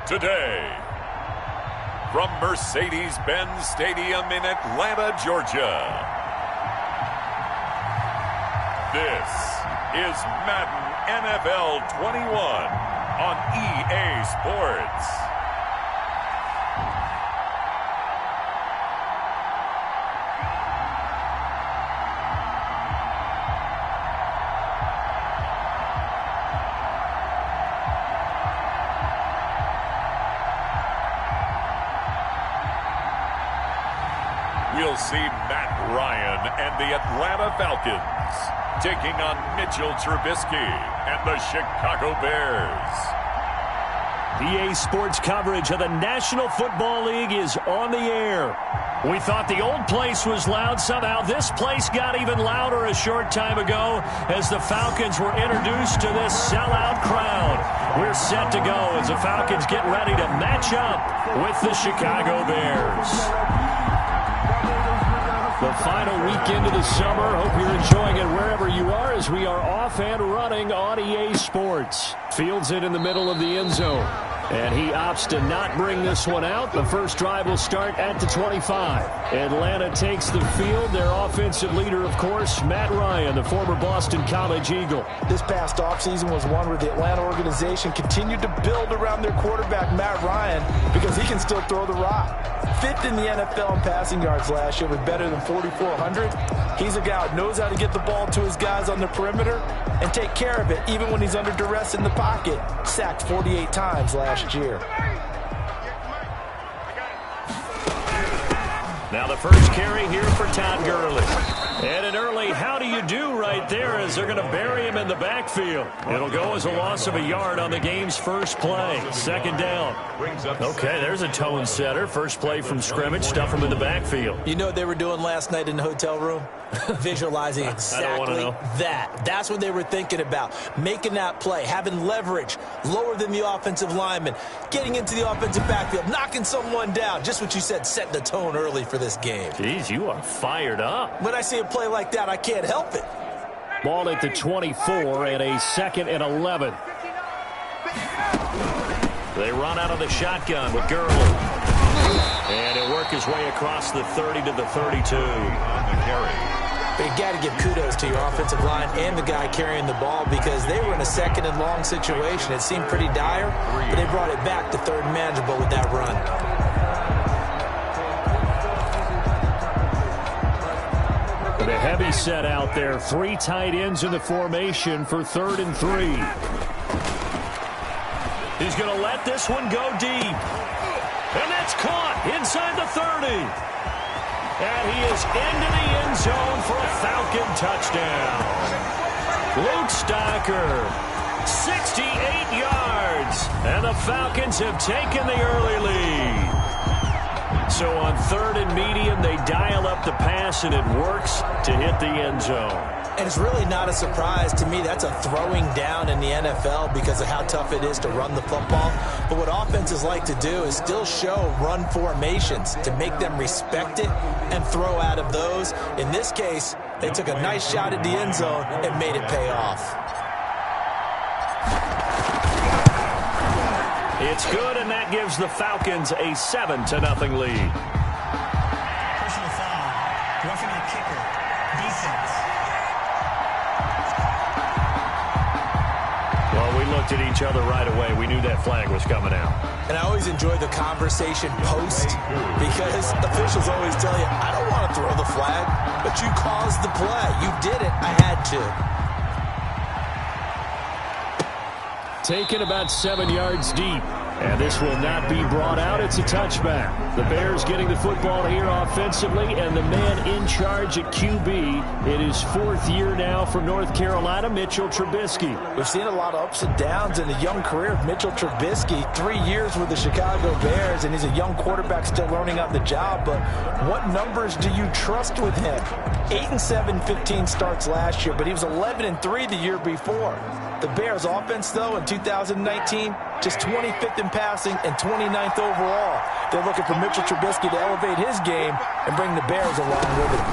Today, from Mercedes-Benz Stadium in Atlanta, Georgia, this is Madden NFL 21 on EA Sports. We'll see Matt Ryan and the Atlanta Falcons taking on Mitchell Trubisky and the Chicago Bears. EA Sports coverage of the National Football League is on the air. We thought the old place was loud. Somehow this place got even louder a short time ago as the Falcons were introduced to this sellout crowd. We're set to go as the Falcons get ready to match up with the Chicago Bears. The final weekend of the summer. Hope you're enjoying it wherever you are as we are off and running on EA Sports. Fields it in the middle of the end zone. And he opts to not bring this one out. The first drive will start at the 25. Atlanta takes the field. Their offensive leader, of course, Matt Ryan, the former Boston College Eagle. This past offseason was one where the Atlanta organization continued to build around their quarterback, Matt Ryan, because he can still throw the rock. Fifth in the NFL in passing yards last year with better than 4,400. He's a guy who knows how to get the ball to his guys on the perimeter and take care of it even when he's under duress in the pocket. Sacked 48 times last year. Now the first carry here for Todd Gurley. And an early how do you do right there as they're going to bury him in the backfield. It'll go as a loss of a yard on the game's first play. Second down. Okay, there's a tone setter. First play from scrimmage. Stuff him in the backfield. You know what they were doing last night in the hotel room? Visualizing exactly that. That's what they were thinking about. Making that play, having leverage, lower than the offensive lineman, getting into the offensive backfield, knocking someone down. Just what you said, setting the tone early for this game. Jeez, you are fired up. When I see a play like that, I can't help it. Ball at the 24 and a 2nd and 11. They run out of the shotgun with Gurley. And he'll work his way across the 30 to the 32. On the carry. But you got to give kudos to your offensive line and the guy carrying the ball because they were in a 2nd and long situation. It seemed pretty dire, but they brought it back to 3rd and manageable with that run. The heavy set out there. 3 tight ends in the formation for 3rd and 3. He's going to let this one go deep. And that's caught inside the 30. And he is into the end zone for a Falcon touchdown. Luke Stocker, 68 yards. And the Falcons have taken the early lead. So on 3rd and medium, they dial up the pass, and it works to hit the end zone. And it's really not a surprise to me. That's a throwing down in the NFL because of how tough it is to run the football. But what offenses like to do is still show run formations to make them respect it and throw out of those. In this case, they took a nice shot at the end zone and made it pay off. It's good, and that gives the Falcons a 7-0 lead. Personal foul. Roughing the kicker. Defense. Well, we looked at each other right away. We knew that flag was coming out. And I always enjoy the conversation post because officials always tell you, I don't want to throw the flag, but you caused the play. You did it. I had to. Taken about 7 yards deep. And this will not be brought out. It's a touchback. The Bears getting the football here offensively, and the man in charge at QB. It is 4th year now from North Carolina, Mitchell Trubisky. We've seen a lot of ups and downs in the young career of Mitchell Trubisky. 3 years with the Chicago Bears, and he's a young quarterback still learning out the job. But what numbers do you trust with him? 8-7, 15 starts last year, but he was 11-3 the year before. The Bears offense, though, in 2019, just 25th in passing and 29th overall. They're looking for Mitchell Trubisky to elevate his game and bring the Bears along with him.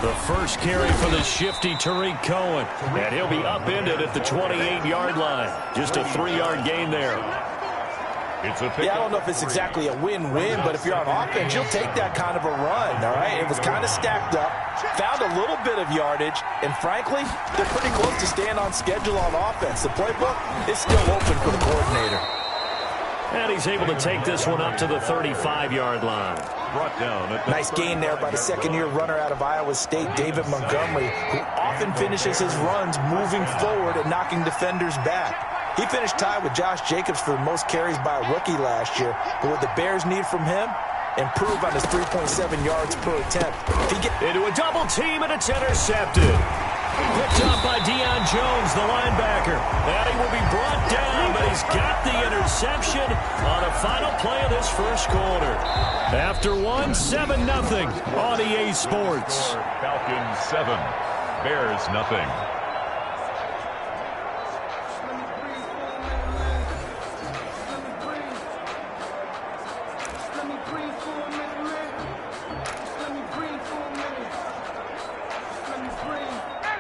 The first carry for the shifty Tariq Cohen. And he'll be upended at the 28-yard line. Just a 3-yard gain there. Yeah, I don't know if it's exactly a win-win, but if you're on offense, you'll take that kind of a run, all right? It was kind of stacked up, found a little bit of yardage, and frankly, they're pretty close to staying on schedule on offense. The playbook is still open for the coordinator. And he's able to take this one up to the 35-yard line. Brought down at the Nice gain there by the second-year runner out of Iowa State, David Montgomery, who often finishes his runs moving forward and knocking defenders back. He finished tied with Josh Jacobs for the most carries by a rookie last year. But what the Bears need from him, improve on his 3.7 yards per attempt. If he into a double team, and it's intercepted. Picked up by Deion Jones, the linebacker. And he will be brought down, but he's got the interception on the final play of this first quarter. After one, 7-0 on EA Sports. Falcons 7, Bears nothing.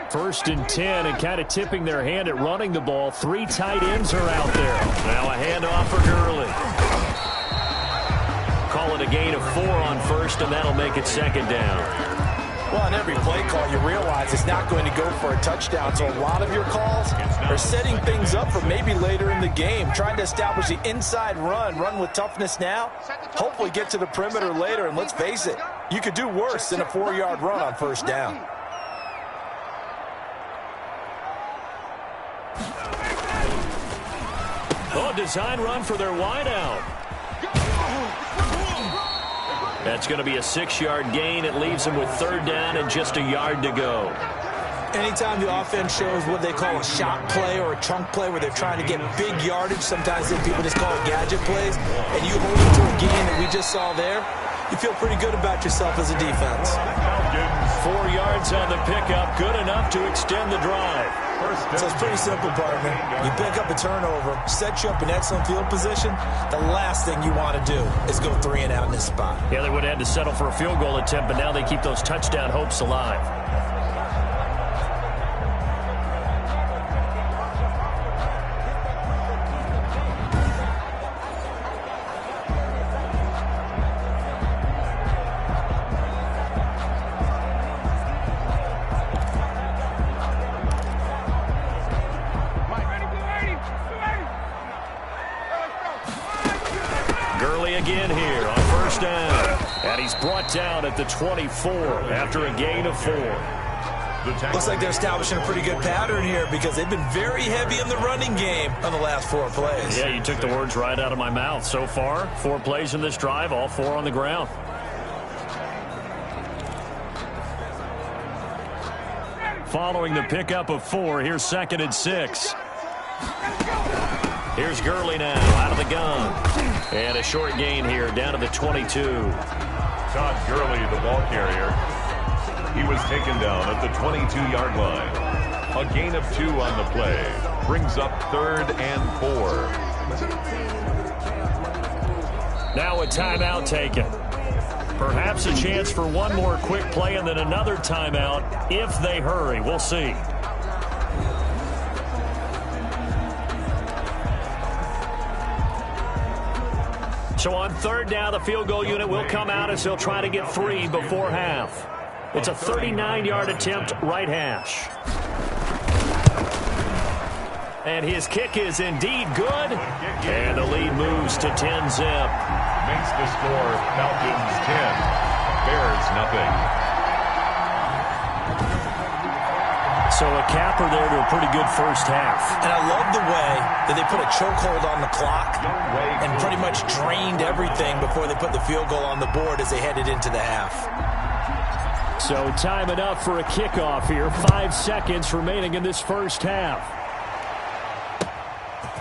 First and 10, and kind of tipping their hand at running the ball. 3 tight ends are out there. Now a handoff for Gurley. Call it a gain of 4 on first, and that'll make it second down. Well, on every play call, you realize it's not going to go for a touchdown. So a lot of your calls are setting things up for maybe later in the game, trying to establish the inside run with toughness now, hopefully get to the perimeter later. And let's face it, you could do worse than a 4-yard run on first down. Oh, design run for their wideout. That's going to be a 6-yard gain. It leaves them with third down and just a yard to go. Anytime the offense shows what they call a shot play or a chunk play where they're trying to get big yardage, sometimes people just call it gadget plays, and you hold it to a gain that we just saw there, you feel pretty good about yourself as a defense. 4 yards on the pickup, good enough to extend the drive. So it's pretty simple, partner. You pick up a turnover, set you up in excellent field position. The last thing you want to do is go 3 and out in this spot. Yeah, they would have had to settle for a field goal attempt, but now they keep those touchdown hopes alive. Again here on first down, and he's brought down at the 24 after a gain of 4. Looks like they're establishing a pretty good pattern here because they've been very heavy in the running game on the last 4 plays. Yeah, you took the words right out of my mouth. So far, 4 plays in this drive, all 4 on the ground. Following the pickup of 4, here's 2nd and 6. Here's Gurley now out of the gun. And a short gain here down to the 22. Todd Gurley, the ball carrier. He was taken down at the 22-yard line. A gain of 2 on the play. Brings up 3rd and 4. Now a timeout taken. Perhaps a chance for one more quick play and then another timeout if they hurry. We'll see. So on 3rd down, the field goal unit will come out as they'll try to get 3 before half. It's a 39-yard attempt, right hash. And his kick is indeed good. And the lead moves to 10-zip. Makes the score Falcons 10, Bears nothing. So a capper there to a pretty good first half. And I love the way that they put a chokehold on the clock and pretty much drained everything before they put the field goal on the board as they headed into the half. So time enough for a kickoff here. 5 seconds remaining in this first half.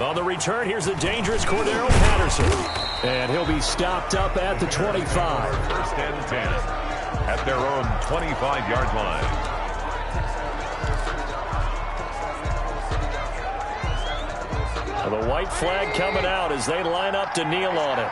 On the return, here's the dangerous Cordero Patterson. And he'll be stopped up at the 25. 1st and 10 at their own 25-yard line. The white flag coming out as they line up to kneel on it.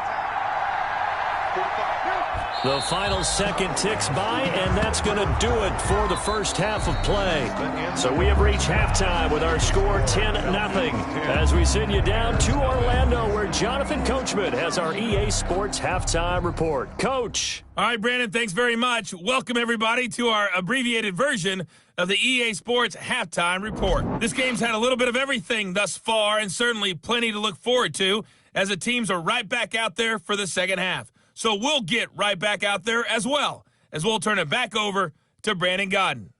The final second ticks by, and that's going to do it for the first half of play. So we have reached halftime with our score 10-0. As we send you down to Orlando, where Jonathan Coachman has our EA Sports halftime report. Coach. All right, Brandon, thanks very much. Welcome, everybody, to our abbreviated version of the EA Sports halftime report. This game's had a little bit of everything thus far, and certainly plenty to look forward to, as the teams are right back out there for the second half. So we'll get right back out there as well, as we'll turn it back over to Brandon Godden.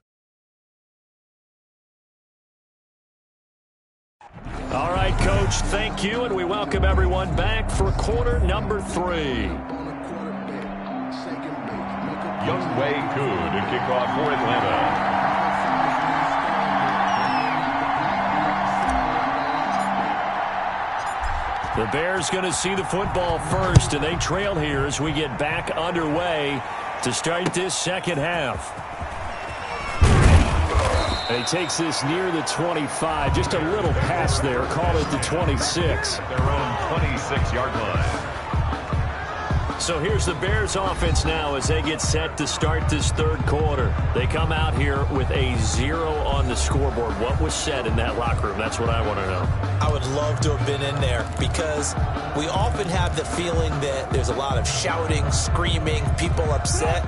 All right, Coach, thank you, and we welcome everyone back for quarter number 3. Young Wei Koo to kick off for Atlanta. The Bears going to see the football first, and they trail here as we get back underway to start this second half. And he takes this near the 25, just a little pass there, call it the 26. Their own 26-yard line. So here's the Bears offense now as they get set to start this third quarter. They come out here with a 0 on the scoreboard. What was said in that locker room? That's what I want to know. I would love to have been in there because we often have the feeling that there's a lot of shouting, screaming, people upset.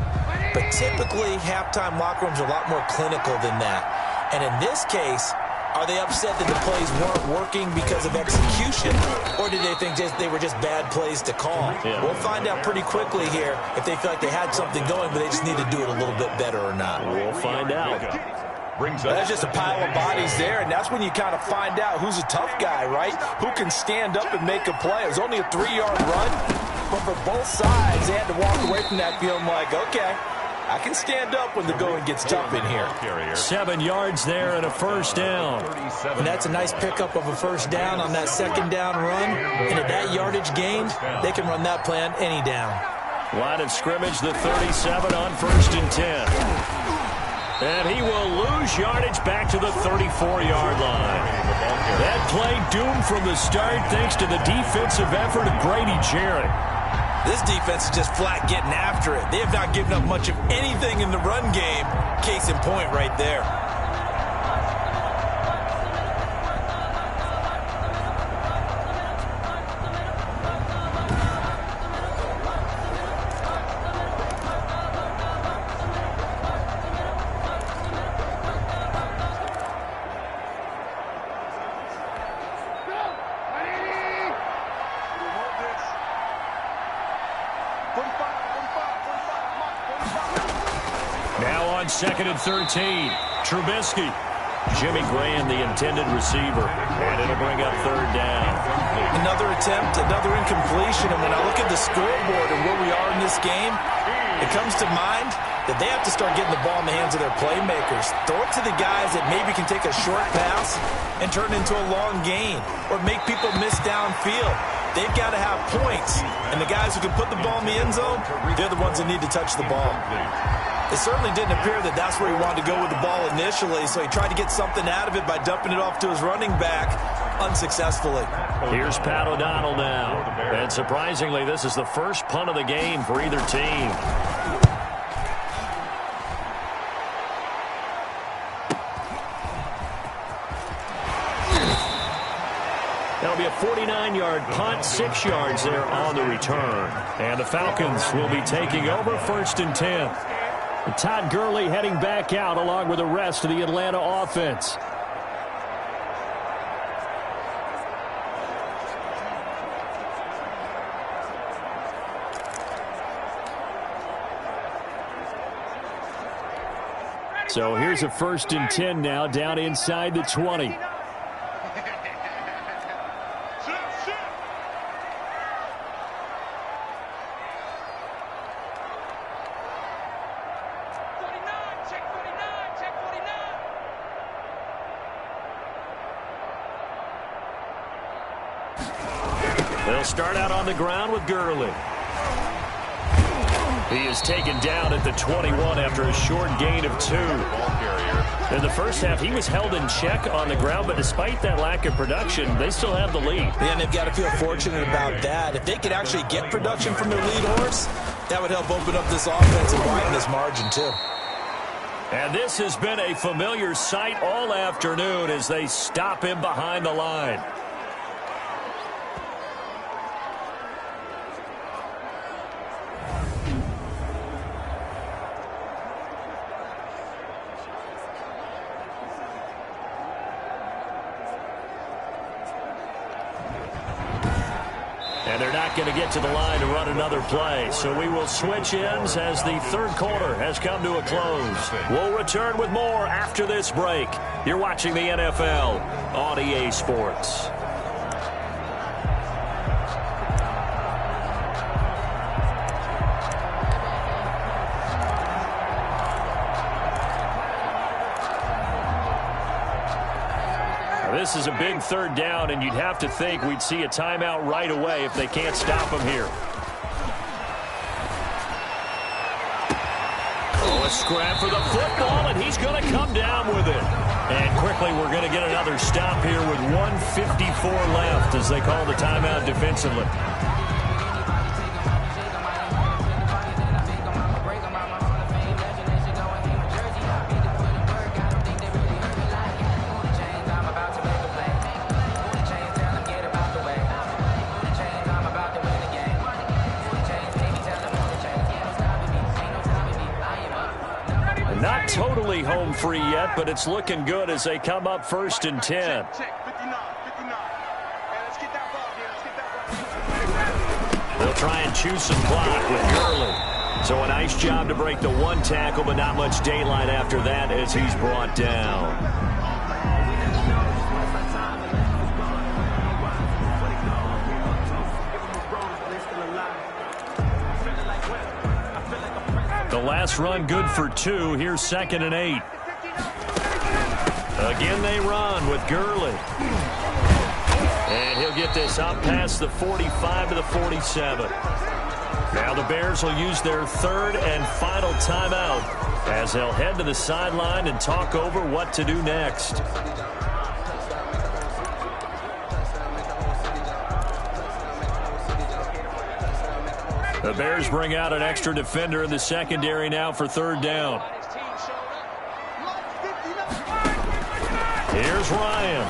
But typically, halftime locker rooms are a lot more clinical than that. And in this case, are they upset that the plays weren't working because of execution, or did they think they were just bad plays to call? Yeah. We'll find out pretty quickly here if they feel like they had something going, but they just need to do it a little bit better or not. We'll find out. That's just a pile of bodies there, and that's when you kind of find out who's a tough guy, right? Who can stand up and make a play. It was only a 3-yard run, but for both sides, they had to walk away from that feeling like, okay, I can stand up when the going gets tough in here. 7 yards there and a first down. And that's a nice pickup of a first down on that second down run. And at that yardage gain, they can run that play on any down. Line of scrimmage, the 37 on 1st and 10. And he will lose yardage back to the 34-yard line. That play doomed from the start thanks to the defensive effort of Grady Jarrett. This defense is just flat getting after it. They have not given up much of anything in the run game. Case in point right there. Now on 2nd and 13, Trubisky. Jimmy Graham, the intended receiver, and it'll bring up 3rd down. Another attempt, another incompletion, and when I look at the scoreboard and where we are in this game, it comes to mind that they have to start getting the ball in the hands of their playmakers. Throw it to the guys that maybe can take a short pass and turn it into a long gain or make people miss downfield. They've got to have points, and the guys who can put the ball in the end zone, they're the ones that need to touch the ball. It certainly didn't appear that that's where he wanted to go with the ball initially, so he tried to get something out of it by dumping it off to his running back unsuccessfully. Here's Pat O'Donnell now. And surprisingly, this is the first punt of the game for either team. That'll be a 49-yard punt, 6 yards there on the return. And the Falcons will be taking over 1st and 10. Todd Gurley heading back out along with the rest of the Atlanta offense. So here's a 1st and 10 now down inside the 20. They'll start out on the ground with Gurley. He is taken down at the 21 after a short gain of 2. In the first half, he was held in check on the ground, but despite that lack of production, they still have the lead. And they've got to feel fortunate about that. If they could actually get production from their lead horse, That would help open up this offense and widen this margin, too. And this has been a familiar sight all afternoon as they stop him behind the line. And they're not going to get to the line to run another play. So we will switch ends as the third quarter has come to a close. We'll return with more after this break. You're watching the NFL on EA Sports. This is a big third down, and you'd have to think we'd see a timeout right away if they can't stop him here. Oh, a scrap for the football, and he's going to come down with it. And quickly, we're going to get another stop here with 1:54 left as they call the timeout defensively. Not totally home free yet, but it's looking good as they come up 1st and 10. They'll try and choose some clock with Gurley. So a nice job to break the one tackle, but not much daylight after that as he's brought down. The last run good for 2. Here's 2nd and 8. Again they run with Gurley. And he'll get this up past the 45 to the 47. Now the Bears will use their third and final timeout as they'll head to the sideline and talk over what to do next. The Bears bring out an extra defender in the secondary now for 3rd down. Here's Ryan.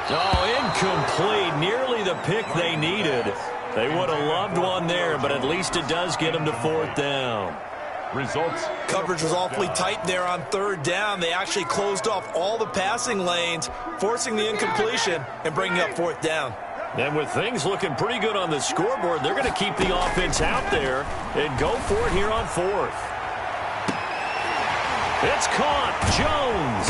Oh, incomplete. Nearly the pick they needed. They would have loved one there, but at least it does get them to 4th down. Results. Coverage was awfully tight there on 3rd down. They actually closed off all the passing lanes, forcing the incompletion and bringing up 4th down. And with things looking pretty good on the scoreboard, they're going to keep the offense out there and go for it here on 4th. It's caught. Jones.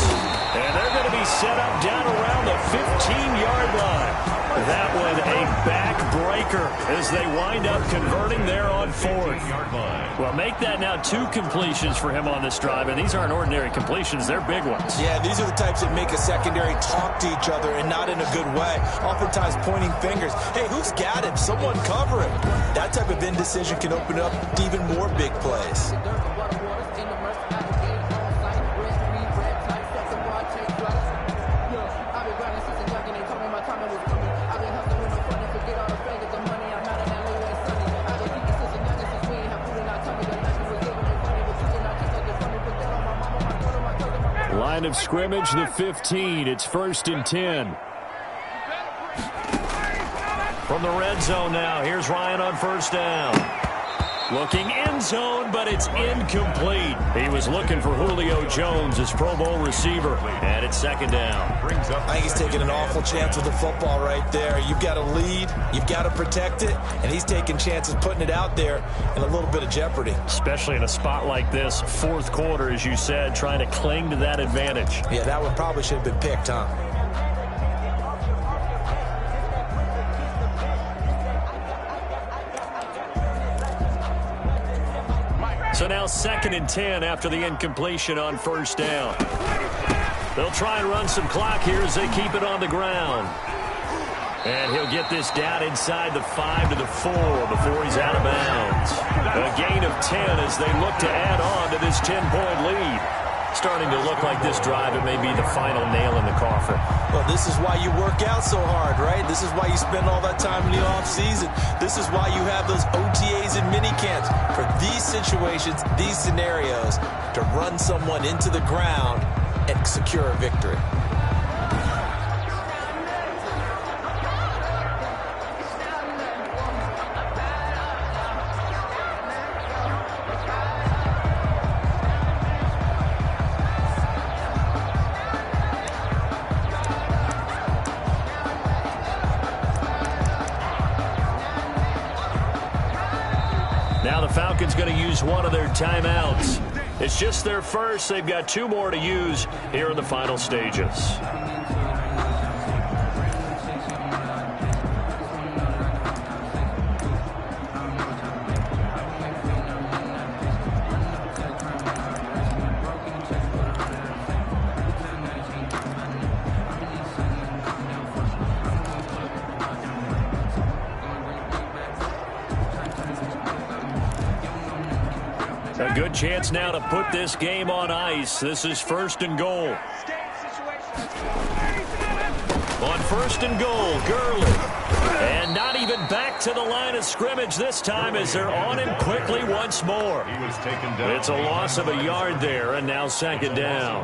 And they're going to be set up down around the 15-yard line. That one a backbreaker as they wind up converting there on 4th. Well, make that now 2 completions for him on this drive, and these aren't ordinary completions. They're big ones. Yeah, these are the types that make a secondary talk to each other and not in a good way. Oftentimes pointing fingers. Hey, who's got him? Someone cover him. That type of indecision can open up even more big plays. Line of scrimmage, the 15. It's 1st and 10. From the red zone now, here's Ryan on 1st down. Looking end zone, but it's incomplete. He was looking for Julio Jones, his Pro Bowl receiver, and it's 2nd down. I think he's taking an awful chance with the football right there. You've got to lead, you've got to protect it, and he's taking chances putting it out there in a little bit of jeopardy. Especially in a spot like this, 4th quarter, as you said, trying to cling to that advantage. Yeah, that one probably should have been picked, huh? So now 2nd and 10 after the incompletion on 1st down. They'll try and run some clock here as they keep it on the ground. And he'll get this down inside the 5 to the 4 before he's out of bounds. A gain of 10 as they look to add on to this 10-point lead. starting to look like this drive, it may be the final nail in the coffin. Well, this is why you work out so hard, right? This is why you spend all that time in the offseason. This is why you have those OTAs and mini camps for these situations, these scenarios, to run someone into the ground and secure a victory. Now the Falcons going to use one of their timeouts. It's just their first. They've got 2 more to use here in the final stages. A good chance now to put this game on ice. This is 1st and goal. On 1st and goal, Gurley. And not even back to the line of scrimmage this time as they're on him quickly once more. It's a loss of a yard there, and now 2nd down.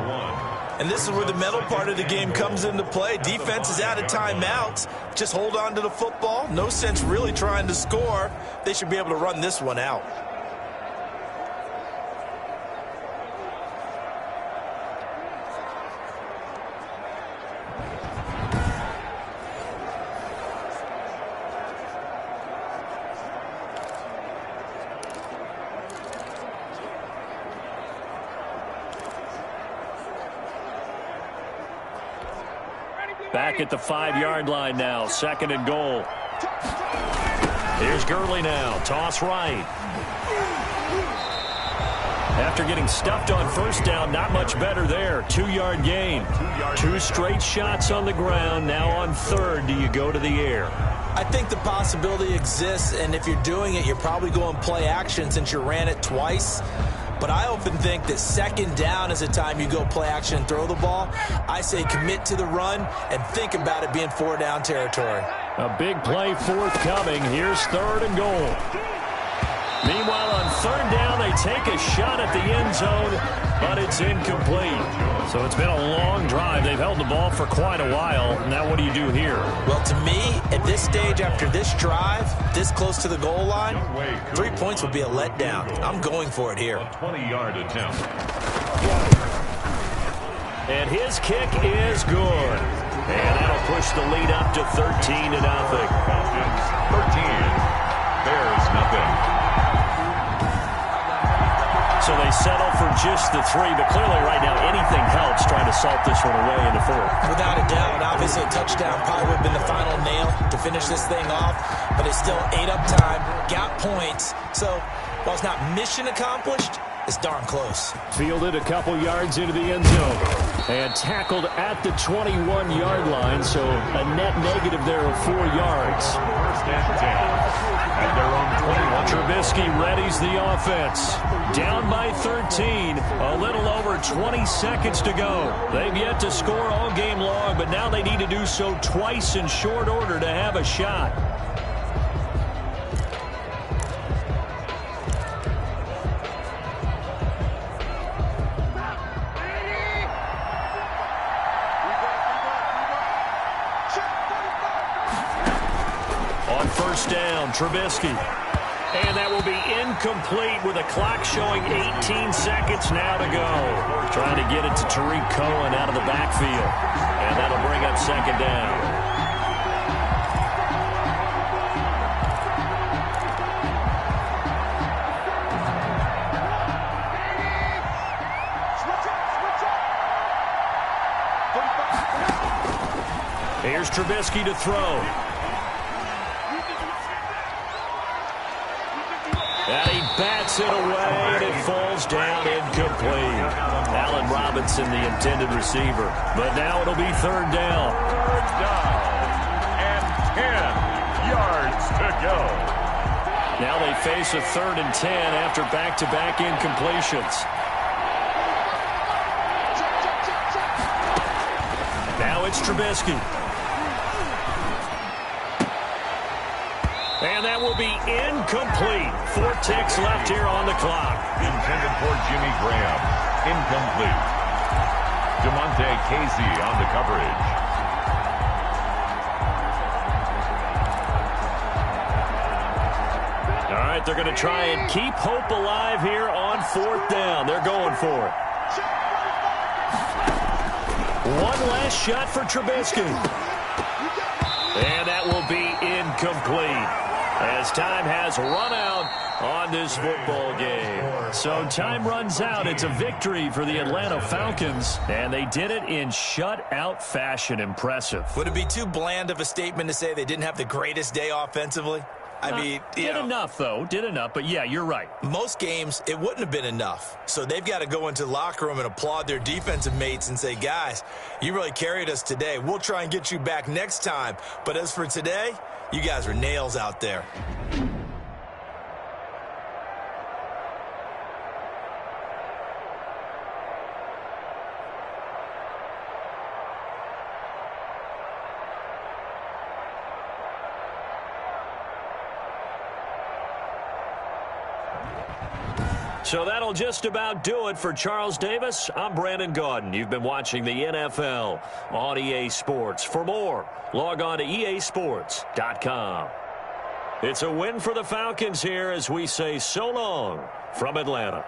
And this is where the mental part of the game comes into play. Defense is out of timeouts. Just hold on to the football. No sense really trying to score. They should be able to run this one out. Back at the 5-yard line now, 2nd and goal. Here's Gurley now, toss right. After getting stuffed on 1st down, not much better there. 2-yard gain. 2 straight shots on the ground. Now on 3rd, do you go to the air? I think the possibility exists, and if you're doing it, you're probably going play action since you ran it twice. But I often think that 2nd down is the time you go play action and throw the ball. I say commit to the run and think about it being 4-down territory. A big play forthcoming. Here's 3rd and goal. Meanwhile, on 3rd down, they take a shot at the end zone, but it's incomplete. So it's been a long drive. They've held the ball for quite a while. Now what do you do here? Well, to me, at this stage, after this drive, this close to the goal line, 3 points would be a letdown. I'm going for it here. A 20-yard attempt. And his kick is good. And that'll push the lead up to 13-0. Falcons 13. Bears nothing. So they settle for just the 3, but clearly right now anything helps trying to salt this one away in the 4th. Without a doubt, obviously a touchdown probably would have been the final nail to finish this thing off, but it's still 8 up time, got points. So while it's not mission accomplished, it's darn close. Fielded a couple yards into the end zone and tackled at the 21-yard line, so a net negative there of 4 yards. 1st and 10. At their own 21. Trubisky readies the offense. Down by 13. A little over 20 seconds to go. They've yet to score all game long, but now they need to do so twice in short order to have a shot. On 1st down, Trubisky. And that will be incomplete with a clock showing 18 seconds now to go. Trying to get it to Tariq Cohen out of the backfield. And that'll bring up 2nd down. Here's Trubisky to throw. And he bats it away, and it falls down incomplete. Allen Robinson, the intended receiver. But now it'll be 3rd down. 3rd down and 10 yards to go. Now they face a 3rd and 10 after back-to-back incompletions. Now it's Trubisky. And that will be incomplete. 4 ticks left here on the clock. Intended for Jimmy Graham. Incomplete. DeMonte Casey on the coverage. All right, they're going to try and keep hope alive here on 4th down. They're going for it. One last shot for Trubisky. And that will be incomplete, as time has run out on this football game. So time runs out. It's a victory for the Atlanta Falcons, and they did it in shutout fashion. Impressive. Would it be too bland of a statement to say they didn't have the greatest day offensively? I mean, did enough, though. Did enough. But, yeah, you're right. Most games, it wouldn't have been enough. So they've got to go into the locker room and applaud their defensive mates and say, guys, you really carried us today. We'll try and get you back next time. But as for today, you guys were nails out there. So that'll just about do it for Charles Davis. I'm Brandon Gaudin. You've been watching the NFL on EA Sports. For more, log on to easports.com. It's a win for the Falcons here as we say so long from Atlanta.